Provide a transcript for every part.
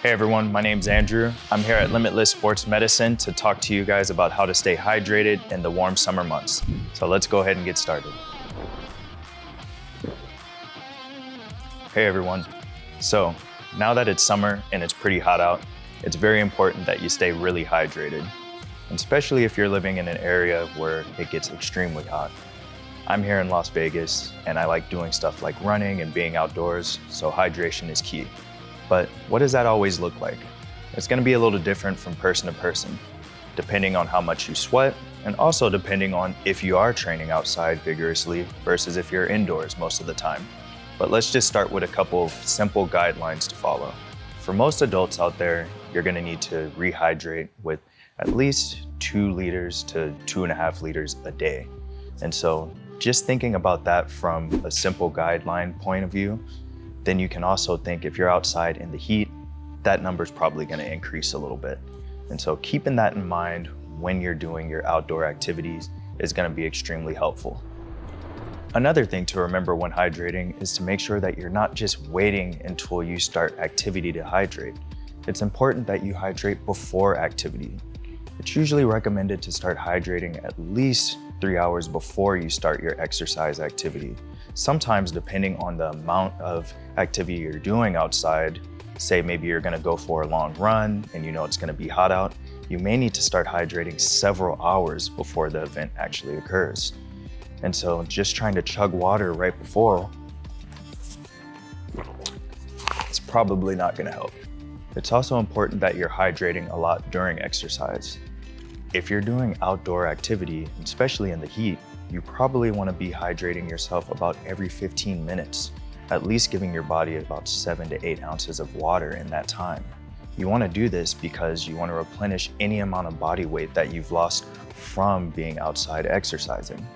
Hey everyone, my name's Andrew. I'm here at Limitless Sports Medicine to talk to you guys about how to stay hydrated in the warm summer months. So let's go ahead and get started. Hey everyone. So now that it's summer and it's pretty hot out, it's very important that you stay really hydrated, especially if you're living in an area where it gets extremely hot. I'm here in Las Vegas and I like doing stuff like running and being outdoors, so hydration is key. But what does that always look like? It's gonna be a little different from person to person, depending on how much you sweat, and also depending on if you are training outside vigorously versus if you're indoors most of the time. But let's just start with a couple of simple guidelines to follow. For most adults out there, you're gonna need to rehydrate with at least 2 liters to 2.5 liters a day. And so just thinking about that from a simple guideline point of view, then you can also think if you're outside in the heat, that number's probably gonna increase a little bit. And so keeping that in mind when you're doing your outdoor activities is gonna be extremely helpful. Another thing to remember when hydrating is to make sure that you're not just waiting until you start activity to hydrate. It's important that you hydrate before activity. It's usually recommended to start hydrating at least 3 hours before you start your exercise activity. Sometimes depending on the amount of activity you're doing outside, say maybe you're gonna go for a long run and you know it's gonna be hot out, you may need to start hydrating several hours before the event actually occurs. And so just trying to chug water right before, it's probably not gonna help. It's also important that you're hydrating a lot during exercise. If you're doing outdoor activity, especially in the heat, you probably want to be hydrating yourself about every 15 minutes, at least giving your body about 7 to 8 ounces of water in that time. You want to do this because you want to replenish any amount of body weight that you've lost from being outside exercising.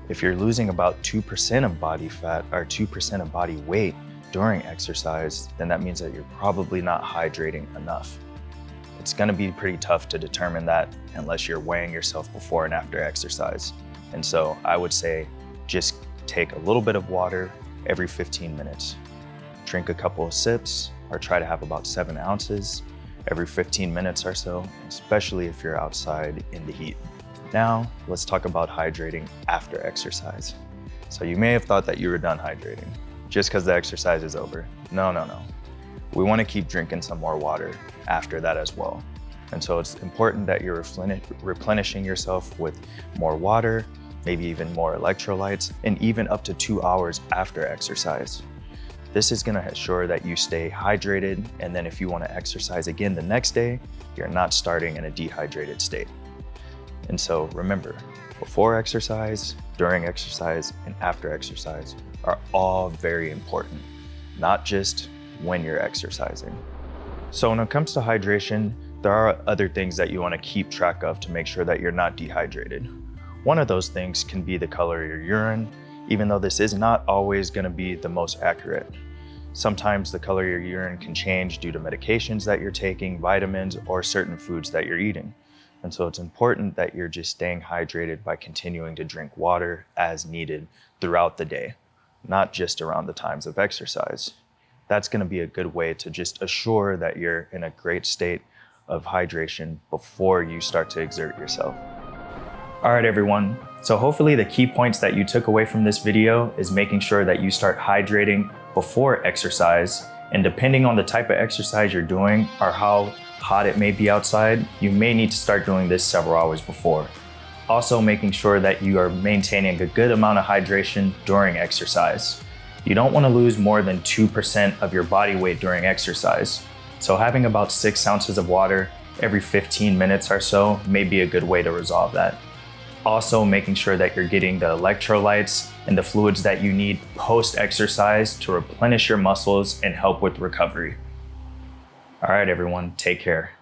If you're losing about 2% of body fat or 2% of body weight during exercise, then that means that you're probably not hydrating enough. It's gonna be pretty tough to determine that unless you're weighing yourself before and after exercise. And so I would say just take a little bit of water every 15 minutes. Drink a couple of sips or try to have about 7 ounces every 15 minutes or so, especially if you're outside in the heat. Now, let's talk about hydrating after exercise. So you may have thought that you were done hydrating just because the exercise is over. No. We want to keep drinking some more water after that as well. And so it's important that you're replenishing yourself with more water, maybe even more electrolytes, and even up to 2 hours after exercise. This is going to ensure that you stay hydrated, and then if you want to exercise again the next day, you're not starting in a dehydrated state. And so remember, before exercise, during exercise, and after exercise are all very important, not just when you're exercising. So when it comes to hydration, there are other things that you want to keep track of to make sure that you're not dehydrated. One of those things can be the color of your urine, even though this is not always going to be the most accurate. Sometimes the color of your urine can change due to medications that you're taking, vitamins, or certain foods that you're eating. And so it's important that you're just staying hydrated by continuing to drink water as needed throughout the day, not just around the times of exercise. That's going to be a good way to just assure that you're in a great state of hydration before you start to exert yourself. All right, everyone. So hopefully the key points that you took away from this video is making sure that you start hydrating before exercise. And depending on the type of exercise you're doing or how hot it may be outside, you may need to start doing this several hours before. Also making sure that you are maintaining a good amount of hydration during exercise. You don't want to lose more than 2% of your body weight during exercise. So having about 6 ounces of water every 15 minutes or so may be a good way to resolve that. Also making sure that you're getting the electrolytes and the fluids that you need post-exercise to replenish your muscles and help with recovery. All right, everyone, take care.